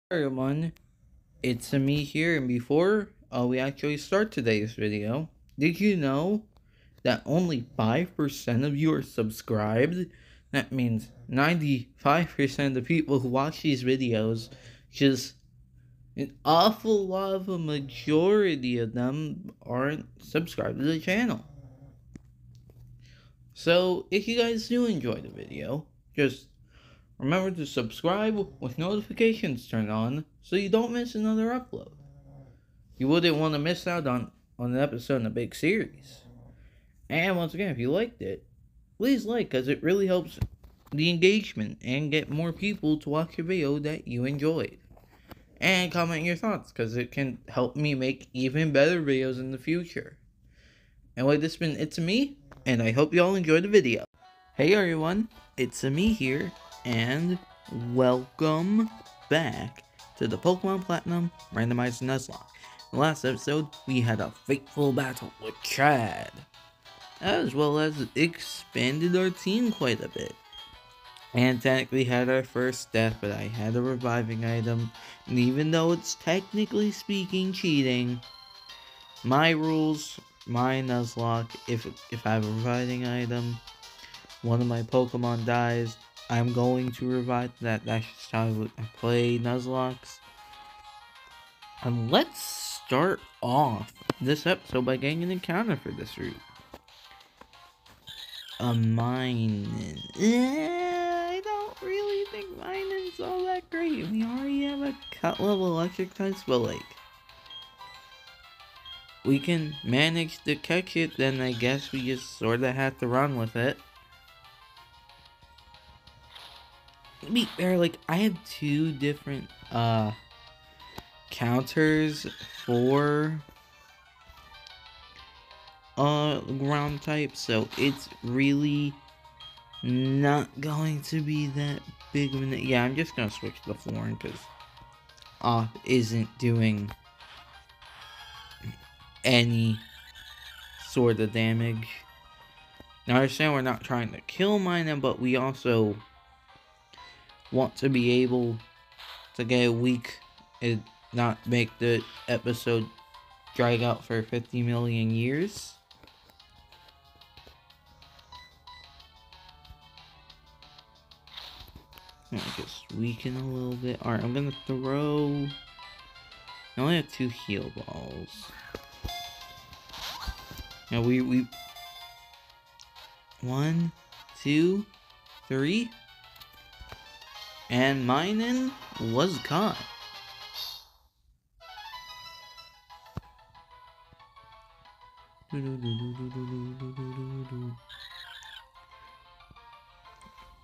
Everyone, it's me here, and before we actually start today's video, did you know that only 5% of you are subscribed? That means 95% of the people who watch these videos, just an awful lot of a majority of them aren't subscribed to the channel. So if you guys do enjoy the video, just remember to subscribe with notifications turned on so you don't miss another upload. You wouldn't want to miss out on an episode in a big series. And once again, if you liked it, please like, because it really helps the engagement and get more people to watch a video that you enjoyed. And comment your thoughts, because it can help me make even better videos in the future. Anyway, this has been ItsAMe, and I hope you all enjoyed the video. Hey everyone, ItsAMe here, and welcome back to the Pokemon Platinum Randomizer Nuzlocke. In the last episode, we had a fateful battle with Chad, as well as expanded our team quite a bit. And technically had our first death, but I had a reviving item, and even though it's technically speaking cheating, my rules, my Nuzlocke, if I have a reviving item, one of my Pokemon dies, I'm going to revive that. That's just how I play Nuzlockes. And let's start off this episode by getting an encounter for this route. A Minun. I don't really think Minun's all that great. We already have a cut level electric type, but like, we can manage to catch it, then I guess we just sorta have to run with it. To be fair, like, I have two different counters for ground type, so it's really not going to be that big of an... Yeah, I'm just gonna switch to the Florin because off isn't doing any sort of damage. Now I understand we're not trying to kill Minun, but we also want to be able to get a week and not make the episode drag out for 50 million years. I just weaken a little bit. Alright, I'm gonna throw... I only have 2 heal balls. Now we 1, 2, 3. And Minun was caught.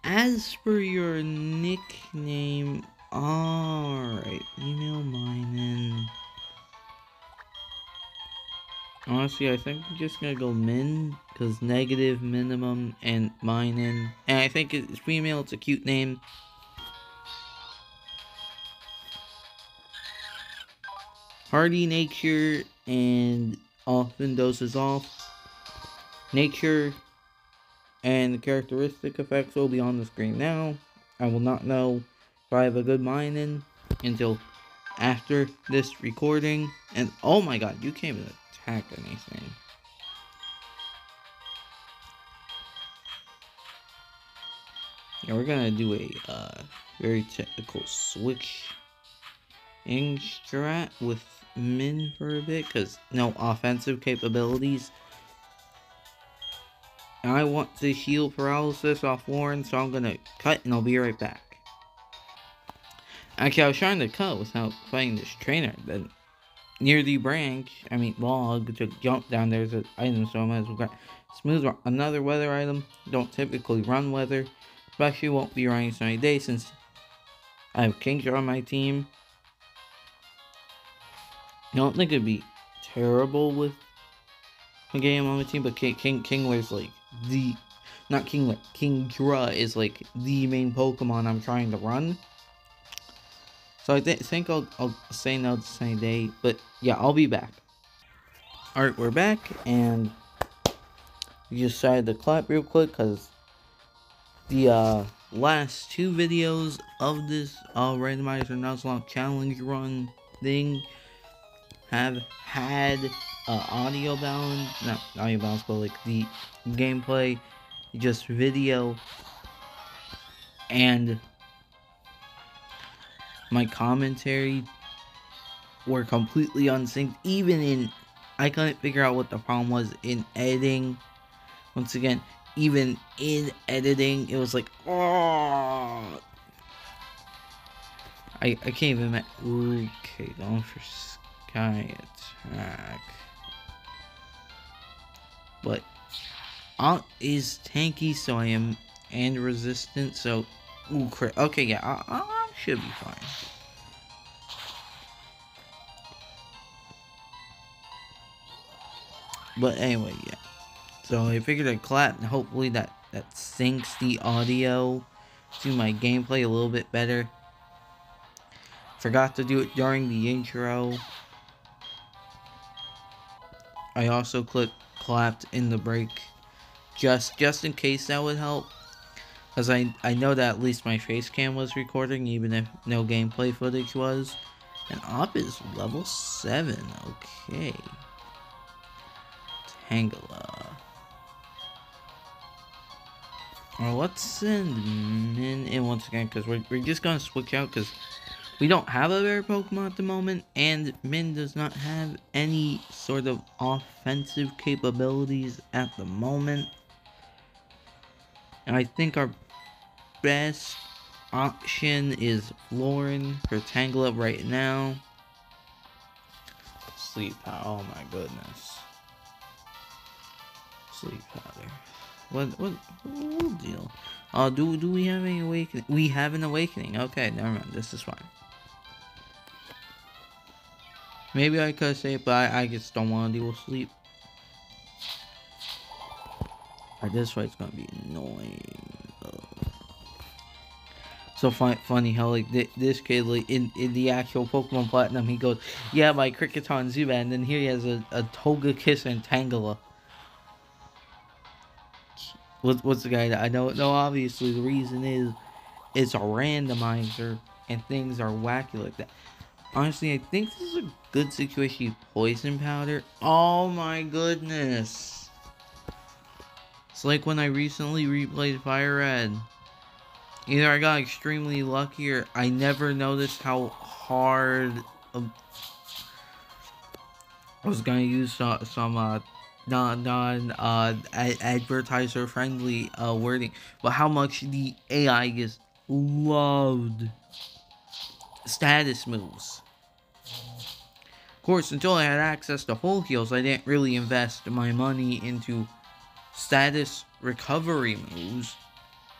As for your nickname, alright, email Minun. Honestly, I think I'm just gonna go Min, because negative, minimum, and Minun. And I think it's female, it's a cute name. Hardy nature and often doses off. Nature and the characteristic effects will be on the screen now. I will not know if I have a good Minun until after this recording. And oh my god, you can't even attack anything. Yeah, we're gonna do a very technical switch strat with Min for a bit, because no offensive capabilities. I want to heal paralysis off Warren, so I'm gonna cut and I'll be right back. Actually, I was trying to cut without fighting this trainer, but near the branch, log, to jump down there's an item, so I might as well grab smooth rock. Another weather item. Don't typically run weather, especially won't be running so many days since I have Kingler on my team. I don't think it'd be terrible with a game on my team, but Kingler's like the... Not Kingler, Kingdra is like the main Pokemon I'm trying to run. So I think I'll say no to sunny day, but yeah, I'll be back. Alright, we're back, and we just decided to clap real quick, because the last two videos of this Randomizer Nuzlocke challenge run thing have had audio balance, not audio balance, but like the gameplay, just video, and my commentary were completely unsynced. Even in, I couldn't figure out what the problem was in editing. Once again, even in editing, it was like, oh, I can't even. Okay, going for sky attack, but is tanky, so I am and resistant. So, ooh, crit. Okay, yeah, I should be fine. But anyway, yeah. So I figured I'd clap, and hopefully that syncs the audio to my gameplay a little bit better. Forgot to do it during the intro. I also clapped in the break, just in case that would help, because I know that at least my face cam was recording, even if no gameplay footage was. And Op is level 7. Okay. Tangela. Well, let's send Min in once again, because we're just going to switch out, because we don't have a rare Pokemon at the moment, and Min does not have any sort of offensive capabilities at the moment. And I think our best option is Lauren for Tangela right now. Sleep powder, oh my goodness. Sleep powder. What deal? Do we have any awakening? We have an awakening. Okay, never mind. This is fine. Maybe I could say it, but I just don't want to deal with sleep. This fight's gonna be annoying. So funny how like this kid, like in the actual Pokemon Platinum, he goes, yeah, my Kricketon Zubat, and then here he has a Togekiss and Tangela. What's the guy that I know? No, obviously the reason is it's a randomizer and things are wacky like that. Honestly, I think this is a good situation. Poison powder. Oh my goodness! It's like when I recently replayed Fire Red. Either I got extremely lucky, or I never noticed how hard. I was gonna use some advertiser friendly wording, but how much the AI just loved status moves. Of course, until I had access to full heals, I didn't really invest my money into status recovery moves,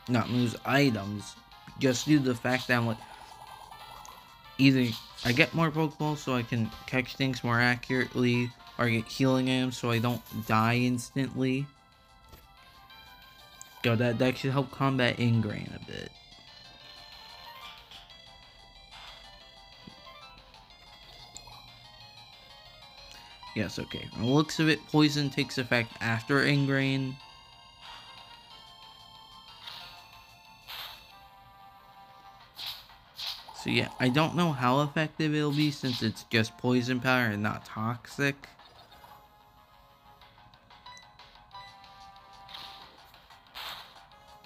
not moves, items, just due to the fact that I'm like, either I get more Pokeballs so I can catch things more accurately, or get healing items so I don't die instantly. Yo, that should help combat Ingrain a bit. Yes, okay. From the looks of it, Poison takes effect after Ingrain. So yeah, I don't know how effective it'll be since it's just poison powder and not toxic.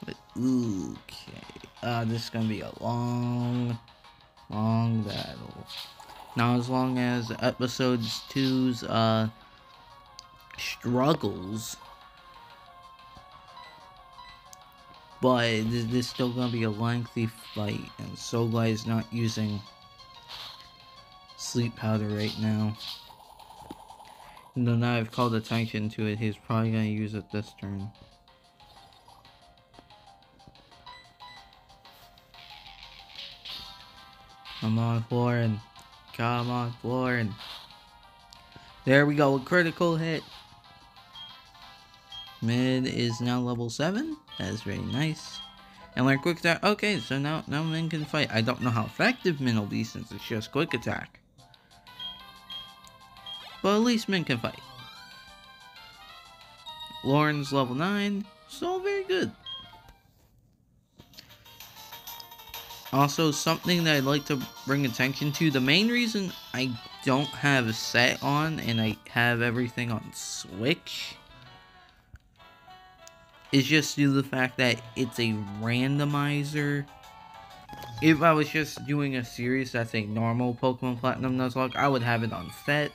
But okay, this is gonna be a long battle. Not as long as episode 2's struggles, but this is still gonna be a lengthy fight, and so glad he's not using sleep powder right now. And though now I've called attention to it, he's probably gonna use it this turn. Come on, Florin. Come on, Florin. There we go, a critical hit. Mid is now level 7. That is very nice. And learn quick attack. Okay, so now Min can fight. I don't know how effective Min will be since it's just quick attack. But at least Min can fight. Lauren's level 9. So very good. Also, something that I'd like to bring attention to, the main reason I don't have a set on and I have everything on Switch is just due to the fact that it's a randomizer. If I was just doing a series that's a normal Pokemon Platinum Nuzlocke, I would have it on set.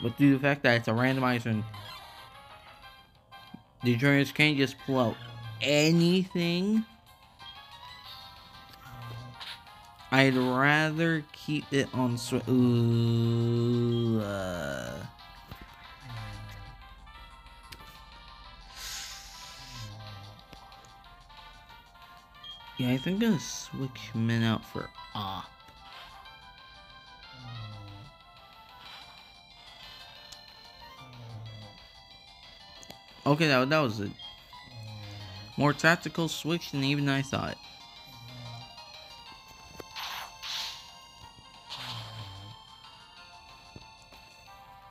But due to the fact that it's a randomizer and the trainers can't just pull out anything, I'd rather keep it on Switch. Yeah, I think I'm gonna switch Min out for Op. Okay, that was a more tactical switch than even I thought.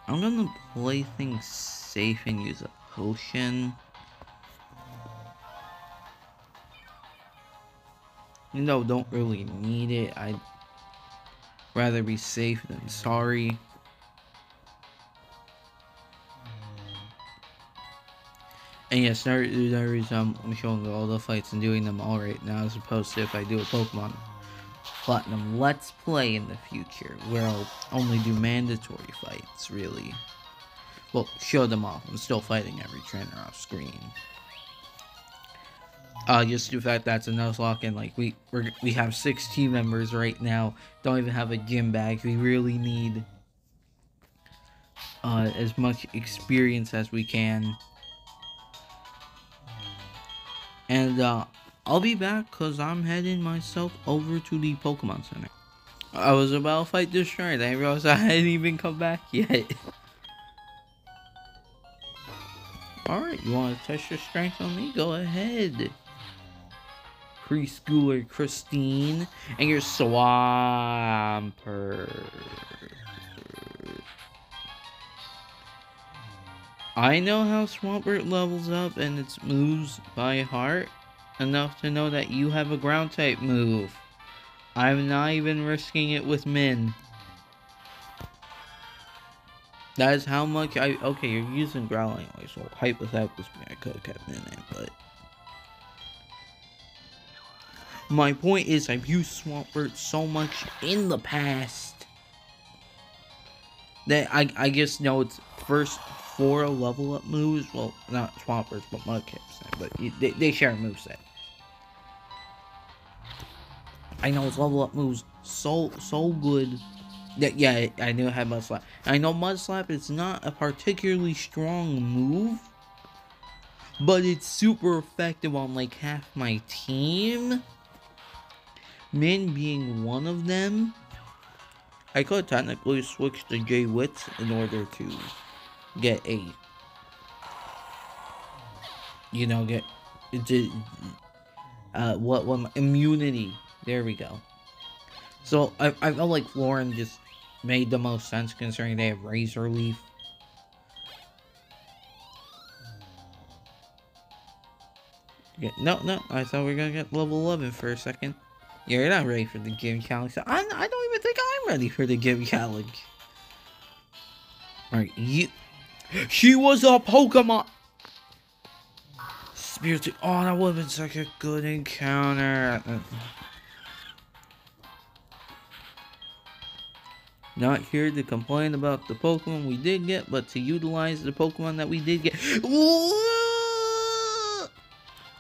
I'm gonna play things safe and use a potion. Even though I don't really need it, I'd rather be safe than sorry. And yes, there is I'm showing all the fights and doing them all right now, as opposed to if I do a Pokemon Platinum Let's Play in the future, where I'll only do mandatory fights, really. Well, show them off. I'm still fighting every trainer off screen. Just the fact that's a Nuzlocke, and like we have 6 team members right now. Don't even have a gym bag. We really need as much experience as we can. And I'll be back because I'm heading myself over to the Pokemon Center. I was about to fight this trainer. I realized I hadn't even come back yet. Alright, you want to test your strength on me? Go ahead. Preschooler Christine and your Swampert. I know how Swampert levels up and its moves by heart enough to know that you have a ground type move. I'm not even risking it with Min. That is how much okay, you're using Growl anyway, so hypothetically I could have kept Min in, but my point is, I've used Swampert so much in the past that I just know its first 4 level up moves. Well, not Swamperts, but Mudkips, but they share a moveset. I know its level up moves so good that yeah, I knew it had Mud Slap. I know Mud Slap is not a particularly strong move, but it's super effective on like half my team. Min being one of them. I could technically switch to J-Wits in order to get a, you know, get what immunity. There we go. So I felt like Lauren just made the most sense considering they have Razor Leaf. Yeah, no, I thought we were gonna get level 11 for a second. Yeah, you're not ready for the Gym Challenge. I don't even think I'm ready for the Gym Challenge. Alright, she was a Pokemon! Spirit. Oh, that would have been such a good encounter. Not here to complain about the Pokemon we did get, but to utilize the Pokemon that we did get.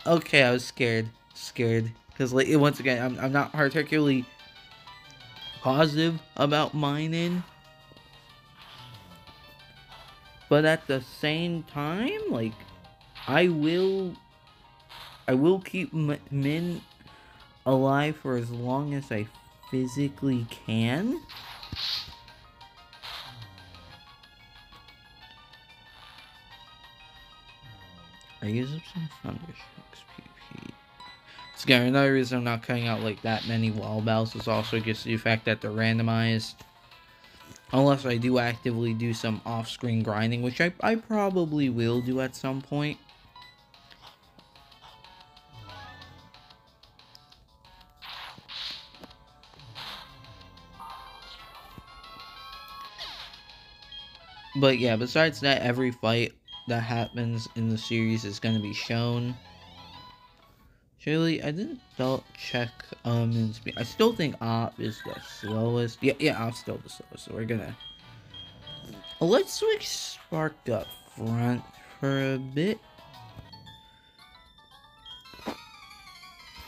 Okay, I was scared. Because like, once again, I'm not particularly positive about mining. But at the same time, like, I will keep Min alive for as long as I physically can. I use up some Thunderstruck's PP. Again, another reason I'm not cutting out like that many wall bells is also just the fact that they're randomized. Unless I do actively do some off-screen grinding, which I probably will do at some point. But yeah, besides that, every fight that happens in the series is going to be shown. Actually, I didn't check in speed. I still think Op is the slowest. Yeah, Op's still the slowest. So we're gonna let's switch Spark up front for a bit.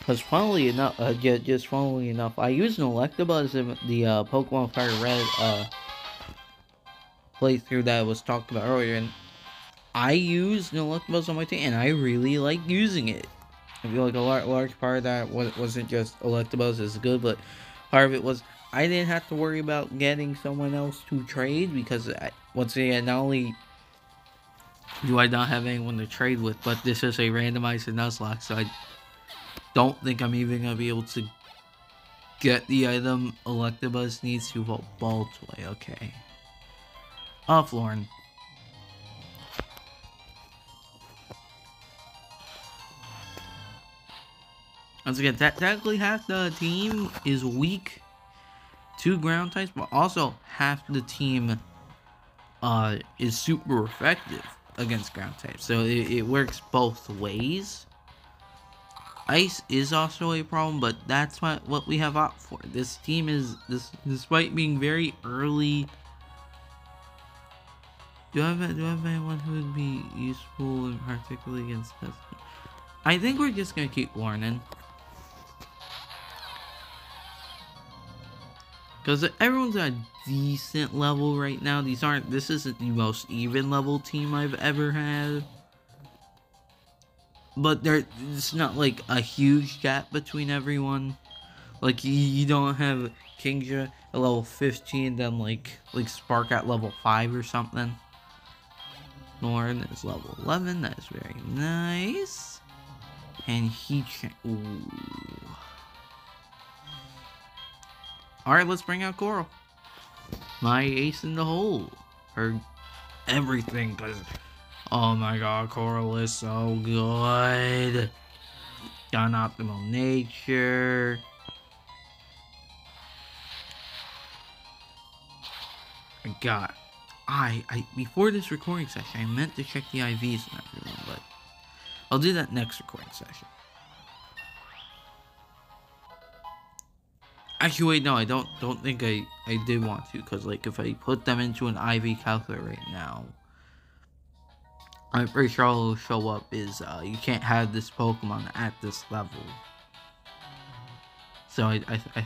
Cause funnily enough, just funnily enough, I used an Electabuzz in the Pokemon Fire Red playthrough that was talked about earlier, and I used an Electabuzz on my team, and I really like using it. I feel like a large part of that wasn't just Electabuzz is good, but part of it was I didn't have to worry about getting someone else to trade, because once again, not only do I not have anyone to trade with, but this is a randomizer Nuzlocke, so I don't think I'm even going to be able to get the item Electabuzz needs to Ball Toy. Okay. Offlorn. Once again, technically half the team is weak to ground types, but also half the team is super effective against ground types. So it works both ways. Ice is also a problem, but that's what we have opt for. This team is, despite being very early. Do I have anyone who would be useful, and particularly against this? I think we're just gonna keep Lornan. Because everyone's at a decent level right now. This isn't the most even level team I've ever had. But it's not like a huge gap between everyone. Like you don't have Kingja at level 15, then like Spark at level 5 or something. Lauren is level 11, that is very nice. And ooh. Alright, let's bring out Coral. My ace in the hole. Her everything, because oh my god, Coral is so good. Got an optimal nature. Before this recording session, I meant to check the IVs and everything, but I'll do that next recording session. Actually, wait, no, I don't think I did want to, because like if I put them into an IV calculator right now, I'm pretty sure all it'll show up is you can't have this Pokemon at this level. So I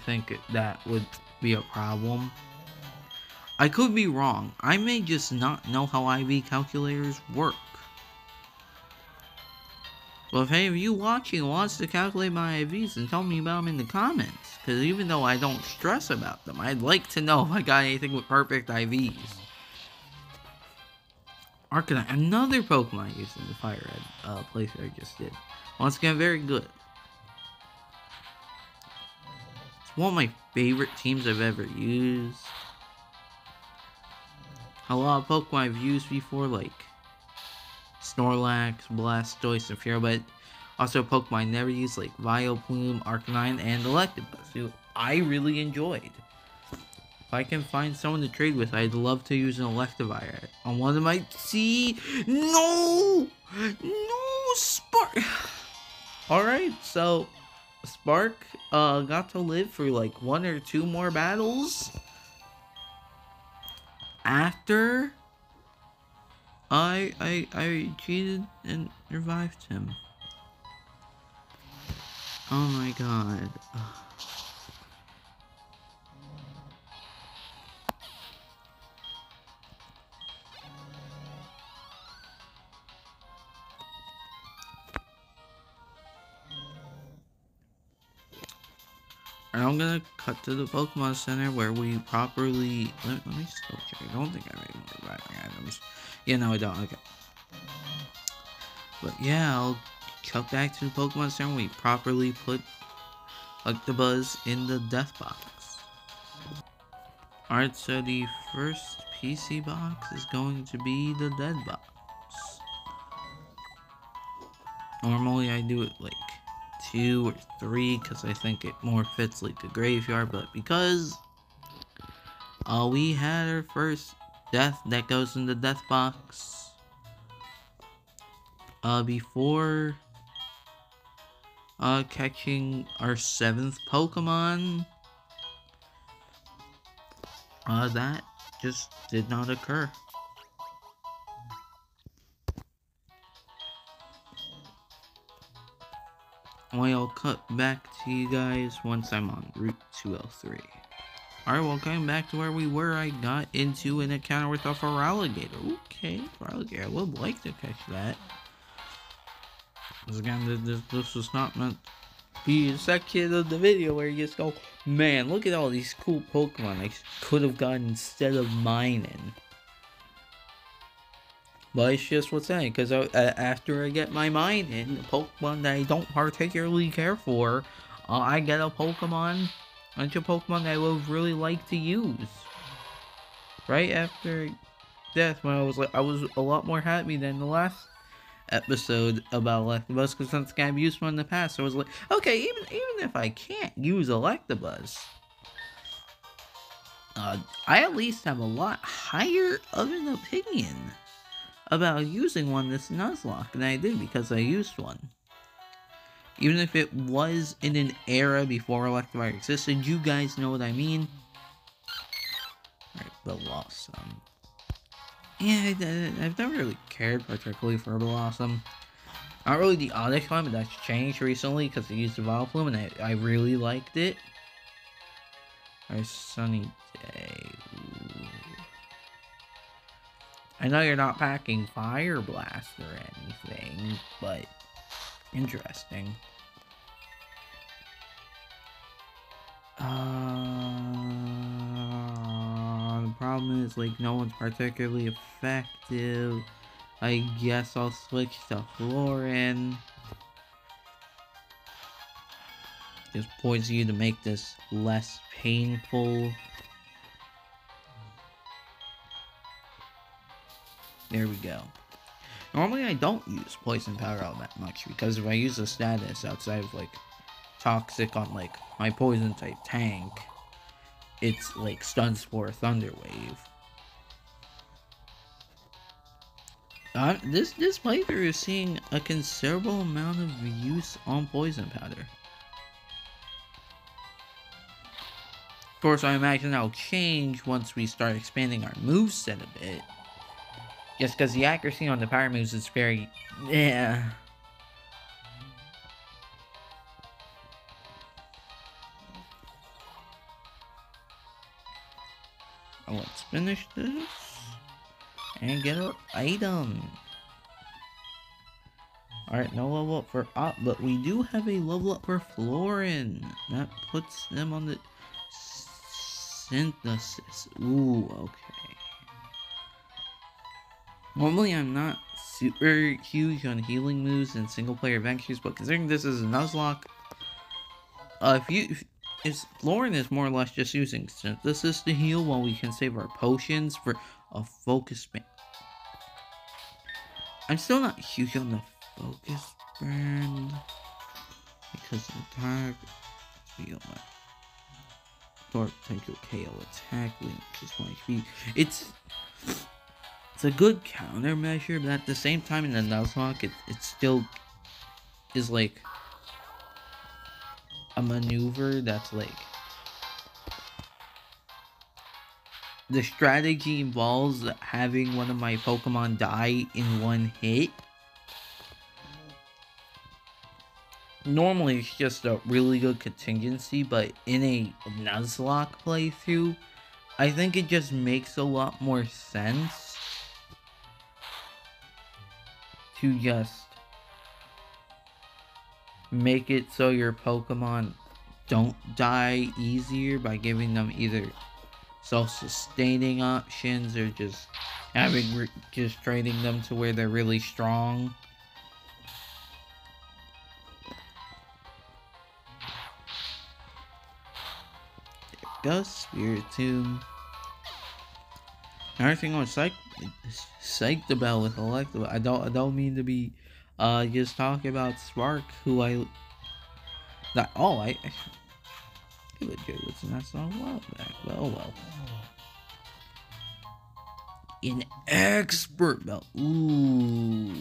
think that would be a problem. I could be wrong. I may just not know how IV calculators work. Well, if any of you watching wants to calculate my IVs, then tell me about them in the comments. Because even though I don't stress about them, I'd like to know if I got anything with perfect IVs. Arcanine, another Pokemon used in the Fire Red playthrough I just did. Once again, very good. It's one of my favorite teams I've ever used. A lot of Pokemon I've used before, like Snorlax, Blastoise, and Fearow, but also Pokemon I never used, like Vileplume, Arcanine, and Electabuzz, who I really enjoyed. If I can find someone to trade with, I'd love to use an Electivire on one of my... No, Spark! Alright, so Spark got to live for like 1 or 2 more battles after I cheated and revived him. Oh my god. And I'm gonna cut to the Pokemon Center where we properly... Let me still check. I don't think I made more reviving items. Yeah, no, I don't. Okay. But yeah, I'll cut back to the Pokemon Center where we properly put Electabuzz in the Death Box. Alright, so the first PC box is going to be the Dead Box. Normally I do it like 2 or 3 because I think it more fits like a graveyard, but because we had our first death that goes in the death box. Before catching our 7th Pokemon, that just did not occur. I'll cut back to you guys once I'm on Route 203. Alright, well, coming back to where we were, I got into an encounter with a Feraligatr. Okay, Feraligatr, I would like to catch that. Because again, this was not meant to be a section of the video where you just go, man, look at all these cool Pokemon I could have gotten instead of mining. But it's just what's saying, because after I get my mining, the Pokemon that I don't particularly care for, I get a Pokemon that I would really like to use. Right after death, when I was a lot more happy than the last episode about Electabuzz, because since I've used one in the past, so I was like, okay, even if I can't use Electabuzz, I at least have a lot higher of an opinion about using one this Nuzlocke than I did because I used one. Even if it was in an era before Electivire existed, you guys know what I mean. Alright, Blossom. Yeah, I've never really cared particularly for Blossom. Not really the Onyx one, but that's changed recently because I used the Vileplume and I really liked it. Alright, Sunny Day. Ooh. I know you're not packing Fire Blast or anything, but interesting. The problem is, like, no one's particularly effective. I guess I'll switch to Florin. Just poison you to make this less painful. There we go. Normally I don't use Poison Powder all that much, because if I use a status outside of, like, Toxic on, like, my Poison type tank, it's, like, Stun Spore, Thunder Wave. This playthrough is seeing a considerable amount of use on Poison Powder. Of course, I imagine that'll change once we start expanding our moveset a bit. Just because the accuracy on the power moves is very... yeah. Let's finish this. And get our item. Alright, no level up for Op, but we do have a level up for Florin. That puts them on the Synthesis. Ooh, okay. Normally I'm not super huge on healing moves and single player adventures, but considering this is a Nuzlocke, if Florin is more or less just using Synthesis to heal while we can save our potions for a focus band. I'm still not huge on the focus band because of attack, feel my Dark potential KO attack, increase 1 HP. It's a good countermeasure, but at the same time in the Nuzlocke, it still is like a maneuver that's like, the strategy involves having one of my Pokemon die in one hit. Normally it's just a really good contingency, but in a Nuzlocke playthrough, I think it just makes a lot more sense to just make it so your Pokemon don't die easier by giving them either self-sustaining options or just just training them to where they're really strong. There we go, Spiritomb. Another thing I'm psyched about with Electabuzz, I don't mean to be just talking about Spark, who I give a joke, it's not so a while back, but oh well. An expert belt. Ooh.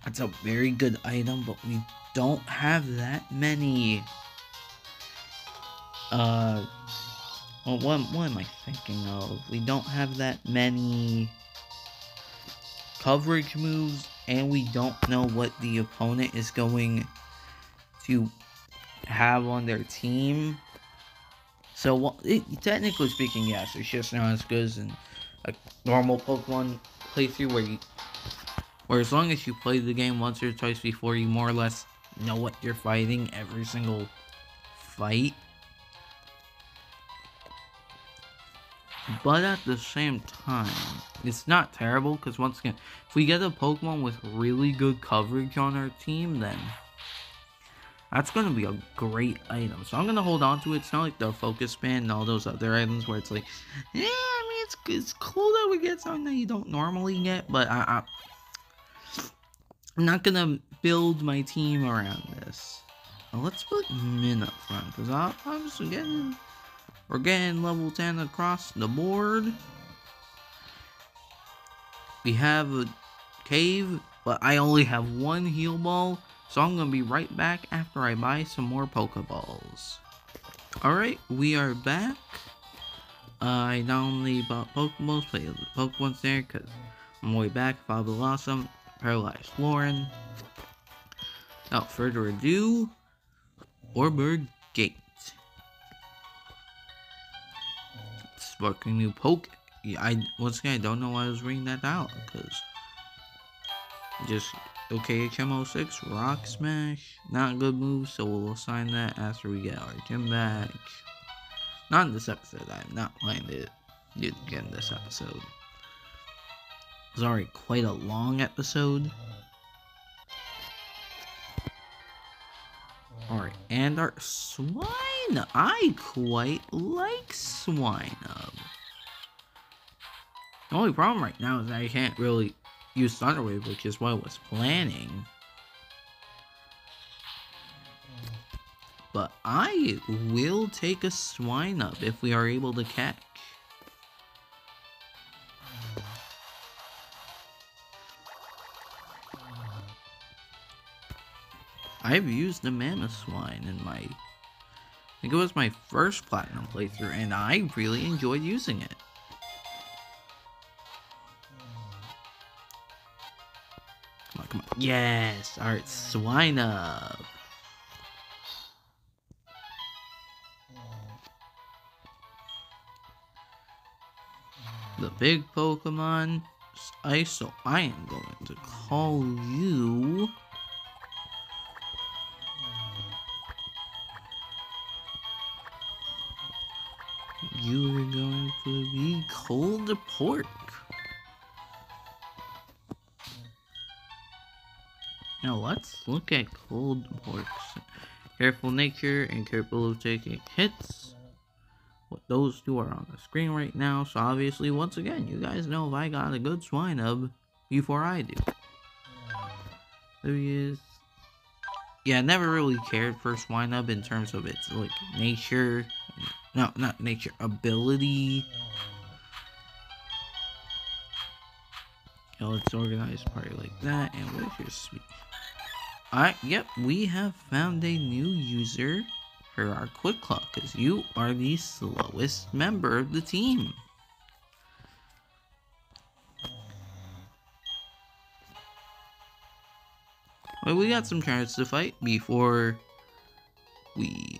That's a very good item, but we don't have that many. Well, what am I thinking of? We don't have that many coverage moves, and we don't know what the opponent is going to have on their team. So, well, technically speaking, yes, it's just not as good as in a normal Pokemon playthrough where as long as you play the game once or twice before, you more or less know what you're fighting every single fight. But at the same time, it's not terrible, because once again, if we get a Pokemon with really good coverage on our team, then that's going to be a great item. So I'm going to hold on to it. It's not like the Focus Band and all those other items where it's like, yeah, I mean, it's cool that we get something that you don't normally get, but I'm not going to build my team around this. Now let's put Min up front, because I'm just getting... We're getting level 10 across the board. We have a cave, but I only have one heal ball, so I'm going to be right back after I buy some more Pokeballs. Alright, we are back. I not only bought Pokeballs, but the Pokemon's there, because I'm way back. Fabulous Blossom, Paralyzed Lauren. Without further ado, Oreburgh Gate. Sparking new poke. Yeah, once again, I don't know why I was reading that out, because just okay, HM06 Rock Smash, not a good move, so we'll assign that after we get our gym back. Not in this episode. I'm not planning to do it again this episode. It was already quite a long episode. Alright, and our Swine. I quite like Swinub. The only problem right now is that I can't really use Thunder Wave, which is what I was planning. But I will take a Swinub if we are able to catch. I've used the Mamoswine in my... I think it was my first Platinum playthrough, and I really enjoyed using it. Come on, come on. Yes! Alright, Swinub. The big Pokemon is Ice, so I am going to call you... You are going to be Cold Pork. Now let's look at Cold Pork's careful nature and capable of taking hits. What those two are on the screen right now. So obviously, once again, you guys know if I got a good Swinub before I do. There he is. Yeah, I never really cared for Swinub in terms of its like nature. No, not nature, ability. Yeah, let's organize a party like that. And where's your speed? Alright, yep, we have found a new user for our Quick Claw, because you are the slowest member of the team. Well, we got some chance to fight before we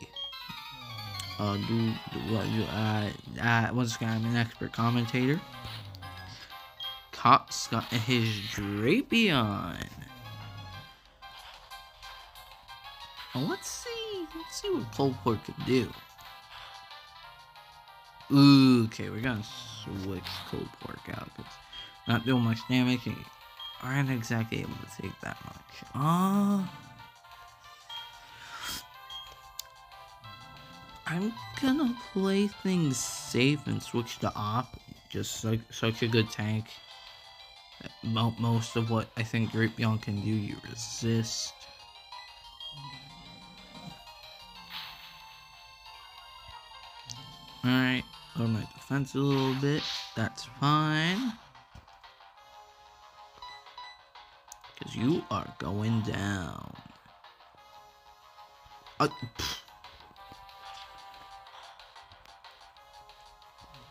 once again, I'm an expert commentator. Cop's got his Drapion. Well, let's see what Cold Pork can do. Ooh, okay, we're gonna switch Cold Pork out, because not doing much damage and aren't exactly able to take that much. I'm gonna play things safe and switch to Op. Just like such a good tank. Most of what I think Drapion can do, you resist. Alright, Lower my defense a little bit. That's fine. Because you are going down.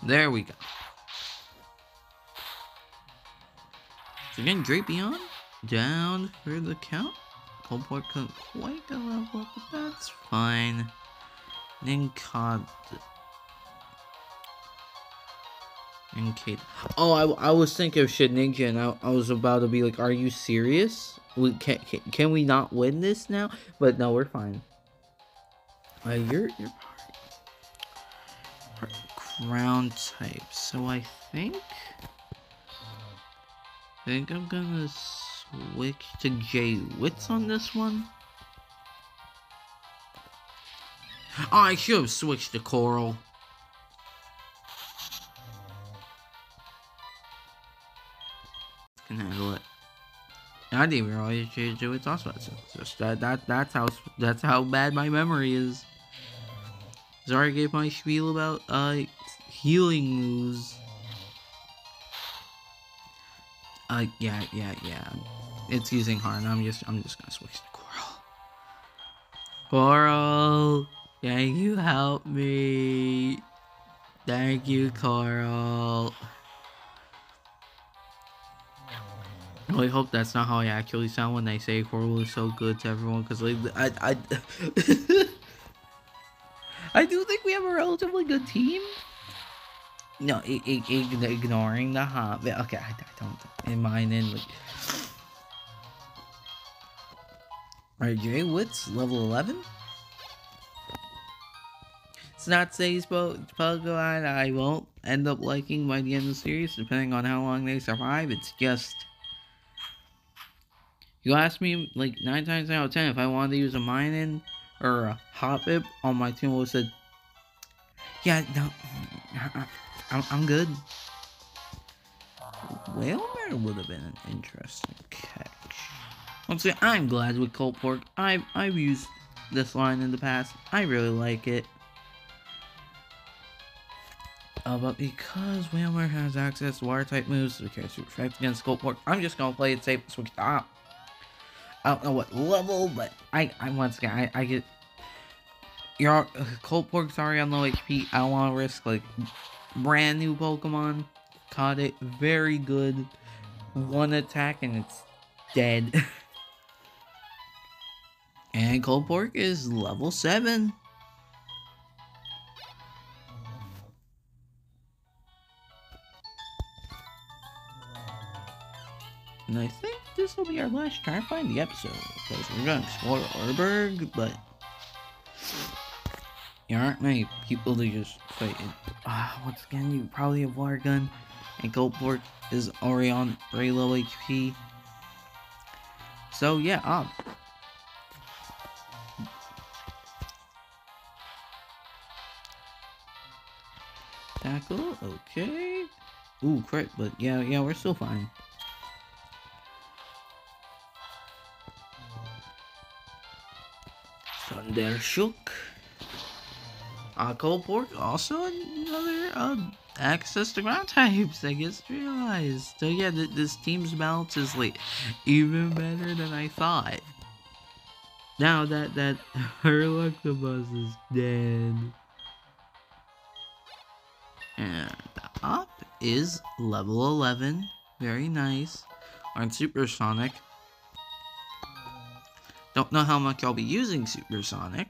There we go. So again, Drapion down for the count. Coldport couldn't quite go level up, but that's fine. Nincod. Nincade. Oh, I was thinking of Shedinja, and I was about to be like, are you serious? Can we not win this now? But no, we're fine. You're ground type, so I think I'm gonna switch to J-Wits on this one. Oh, I should have switched to Coral. Can handle it. I didn't even realize J-Wits also. Just that's how bad my memory is. Sorry, I gave my spiel about healing moves. Yeah. It's using Harn. I'm just gonna switch to Coral. Coral, can you help me? Thank you, Coral. I really hope that's not how I actually sound when they say Coral is so good to everyone, because like I I do think we have a relatively good team. No, ignoring the hot. Okay, I don't in mine in like. Alright, J-Wits, level 11. It's not Say's Pokemon I won't end up liking by the end of the series, depending on how long they survive. It's just. You ask me, like, 9 times out of 10 if I wanted to use a Minin or a Hoppip on my team, I would have said, yeah, no, I'm good. Whalmer would have been an interesting catch. Once again, I'm glad with Coldport. I've used this line in the past. I really like it. But because Whalmer has access to water-type moves, so we carry super effect against Coldport, I'm just gonna play it safe and switch to Op. I don't know what level, but I once again, I get... Your Coldport's already on low HP. I don't want to risk, like, brand new Pokemon. Caught it. Very good. One attack and it's dead. And Coldport is level 7. And I think this will be our last try to find the episode, because we're going to explore Oreburgh, but there aren't many people to just fight it. Once again, you probably have Water Gun, and Coldport is already on very low HP. So yeah, Tackle, okay. Ooh, crit, but yeah, we're still fine. Thundershock. Coldport, also another access to ground types, I just realized. So yeah, this team's balance is like even better than I thought. Now that Herluctabuzz is dead. And Up is level 11. Very nice. On Supersonic. Don't know how much I'll be using Supersonic.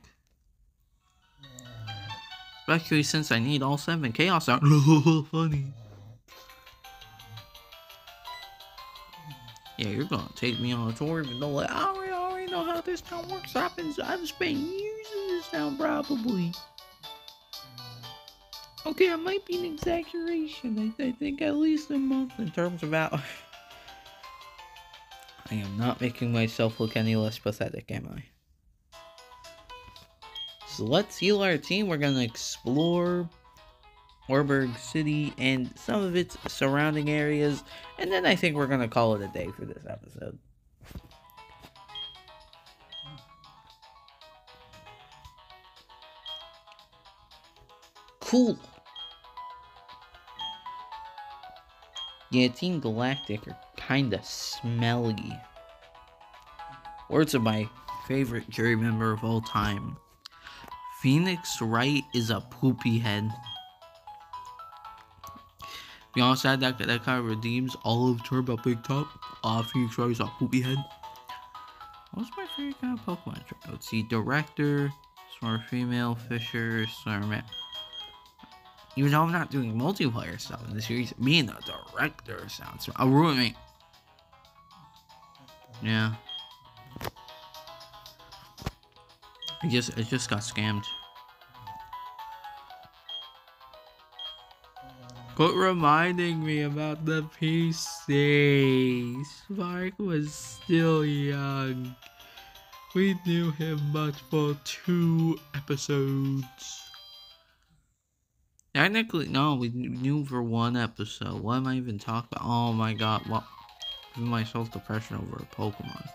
Especially since I need all 7 Chaos out. Funny. Yeah, you're gonna take me on a tour even though like, I already know how this town works. I've spent years in this town probably. Okay, that might be an exaggeration. I think at least a month in terms of out. I am not making myself look any less pathetic, am I? So let's heal our team. We're gonna explore Oreburgh City and some of its surrounding areas, and then I think we're gonna call it a day for this episode. Cool. Yeah, Team Galactic are kinda smelly. Words of my favorite jury member of all time. Phoenix Wright is a poopy head. Be honest, that kind of redeems all of Turbo Big Top. Phoenix Wright is a poopy head. What's my favorite kind of Pokemon? Let's see, Director, Smart Female, Fisher, Snarman. Even though I'm not doing multiplayer stuff in the series, being a director sounds a roommate. Yeah. I just got scammed. Quit reminding me about the PC. Spark was still young. We knew him much for 2 episodes. Technically, no, we knew for 1 episode. What am I even talking about? Oh my god, what? Giving myself depression over a Pokemon.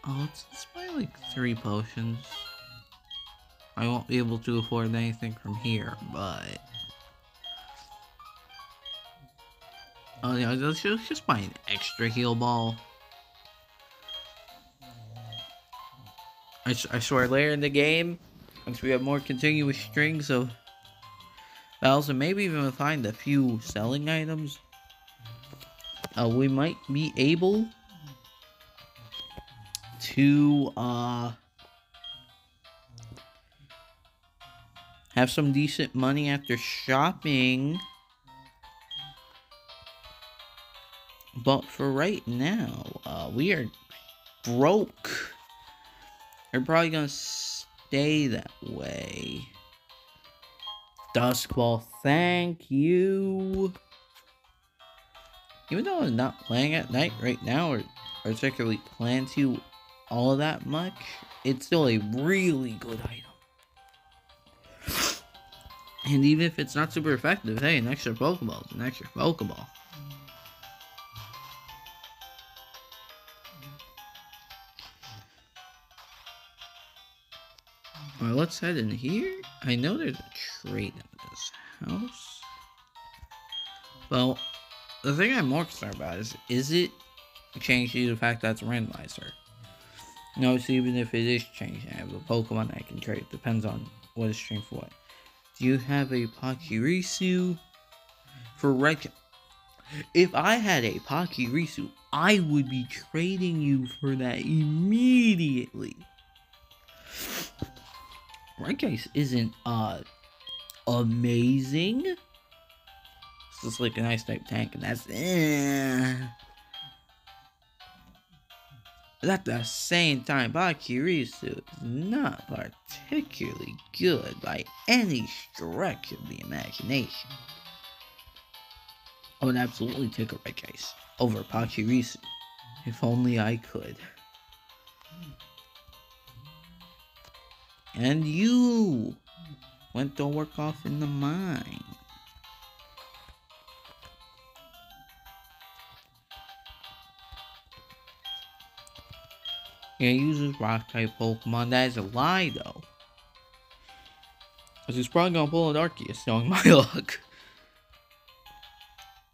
Oh, let's buy like 3 potions. I won't be able to afford anything from here, but... Oh yeah, let's just buy an extra heal ball. I swear, later in the game, once we have more continuous strings of battles, and maybe even find a few selling items, we might be able to have some decent money after shopping. But for right now, we are broke. We're probably gonna stay that way. Duskball, thank you. Even though I'm not playing at night right now, or particularly plan to all that much, it's still a really good item. And even if it's not super effective, hey, an extra Pokeball is an extra Pokeball. Alright, let's head in here. I know there's a trait in this house. Well, the thing I'm more concerned about is it changed due to the fact that it's a randomizer? Notice even if it is changed, I have a Pokemon I can trade. Depends on what is changed for what. Do you have a Pachirisu? For Reg... If I had a Pachirisu, I would be trading you for that immediately. Regice isn't amazing. It's just like an ice type tank, and that's But at the same time, Pachirisu is not particularly good by any stretch of the imagination. I would absolutely take a Regice over Pachirisu, if only I could. And you went to work off in the mine. Yeah, he uses rock type Pokemon. That is a lie though. Because he's probably gonna pull an Arceus, knowing my luck.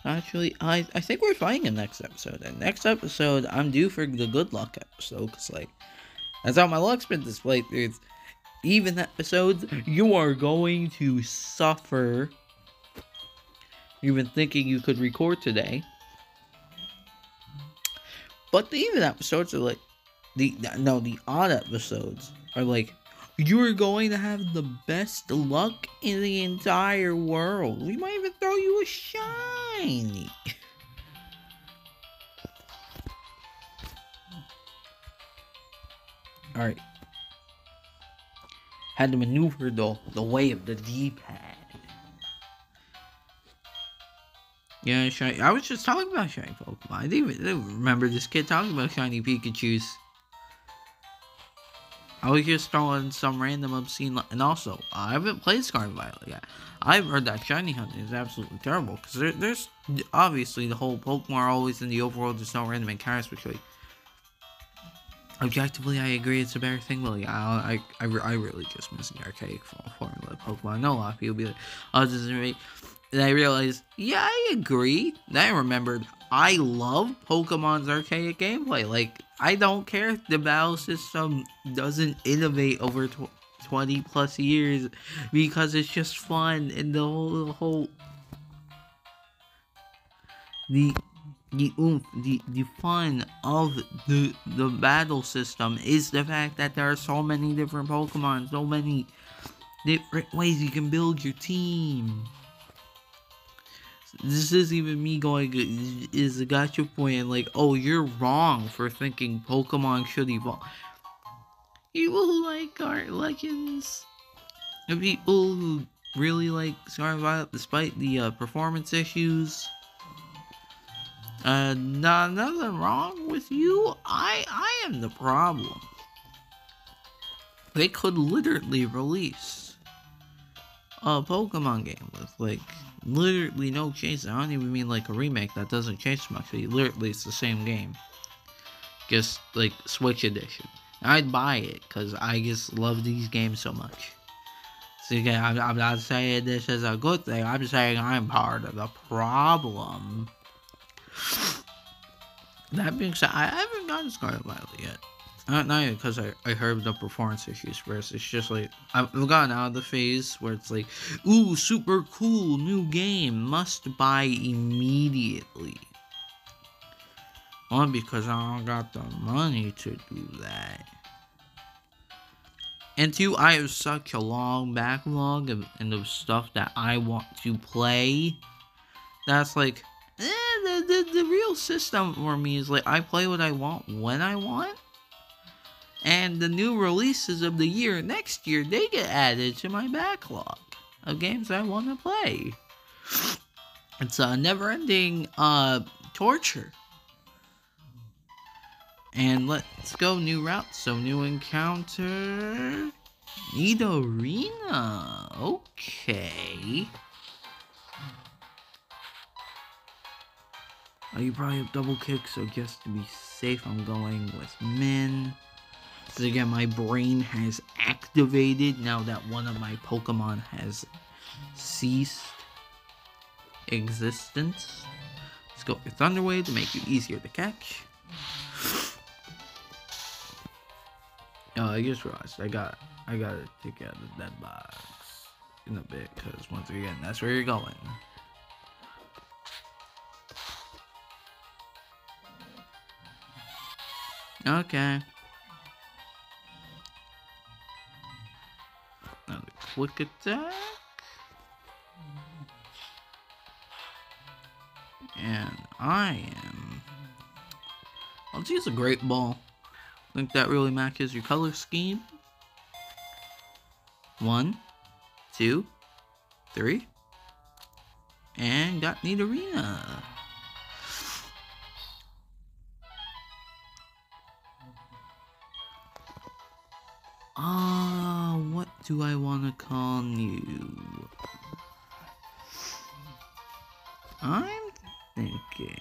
Actually, I think we're fighting in next episode. And next episode, I'm due for the good luck episode. Because, like, that's how my luck's been displayed through. It's even episodes, you are going to suffer. You've been thinking you could record today. But the even episodes are like, the odd episodes are like, you're going to have the best luck in the entire world. We might even throw you a shiny. Alright. Had to maneuver the way of the D-pad. Yeah, shiny. I was just talking about shiny Pokemon. I didn't even remember this kid talking about shiny Pikachus. I was just throwing some random obscene... And also, I haven't played Scarlet Violet yet. I've heard that shiny hunting is absolutely terrible. Because there's... Obviously, the whole Pokemon are always in the overworld. There's no random encounters, which, like... objectively, I agree it's a better thing, but like, I really just miss the archaic formula of Pokemon. I know a lot of people be like, oh, this isn't right. And I realized, yeah, I agree. Then I remembered, I love Pokemon's archaic gameplay. Like, I don't care if the battle system doesn't innovate over 20 plus years, because it's just fun, and the fun of the battle system is the fact that there are so many different Pokemon, so many different ways you can build your team. This is even me going, is a gotcha point, like, oh, you're wrong for thinking Pokemon should evolve. People who like art legends, and people who really like Scarlet Violet despite the performance issues, nothing wrong with you. I am the problem. They could literally release a Pokemon game with, like, literally no changes. I don't even mean like a remake that doesn't change much. Literally, it's the same game, just like Switch edition. I'd buy it because I just love these games so much. So again, I'm not saying this is a good thing. I'm saying I'm part of the problem. That being said, I haven't gotten Scarlet Violet yet. Not even because I heard the performance issues first. It's just like, I've gotten out of the phase where it's like, ooh, super cool, new game, must buy immediately. One, because I don't got the money to do that. And two, I have such a long backlog of stuff that I want to play. That's like, the real system for me is like, I play what I want when I want. And the new releases of the year next year, they get added to my backlog of games I want to play. It's a never-ending torture. And let's go new route. So new encounter, need arena. Okay. Oh, you probably have double kick, so just to be safe, I'm going with Min. So again, my brain has activated now that one of my Pokemon has ceased existence. Let's go with Thunder Wave to make you easier to catch. Oh, I just realized I gotta take out the dead box in a bit, because once again, that's where you're going. Okay. Another quick attack. And let's use a Great Ball. I think that really matches your color scheme. 1, 2, 3. And got Nidorina. What do I want to call you? I'm thinking,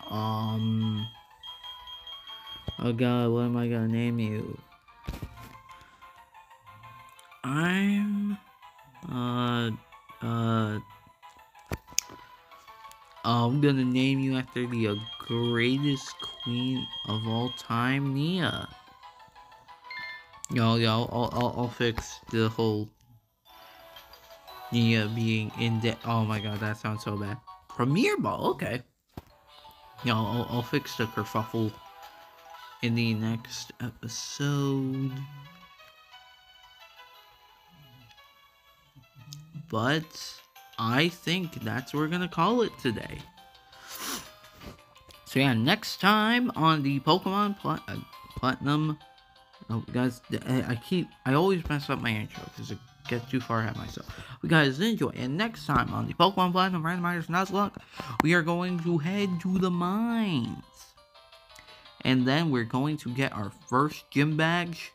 oh god, what am I gonna name you? I'm gonna name you after the greatest queen of all time, Nia. I'll fix the whole Nia being in debt. Oh my god, that sounds so bad. Premier Ball, okay. I'll fix the kerfuffle in the next episode. But I think that's what we're gonna call it today. So yeah, next time on the Pokemon Platinum. Oh, guys, I always mess up my intro because I get too far ahead of myself. You guys enjoy, and next time on the Pokemon Platinum Randomizer Nuzlocke, we are going to head to the mines. And then we're going to get our first gym badge,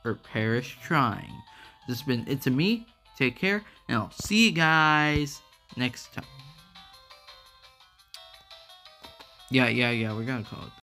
or perish trying. This has been ItsAMe. Take care, and I'll see you guys next time. Yeah, we're gonna call it that.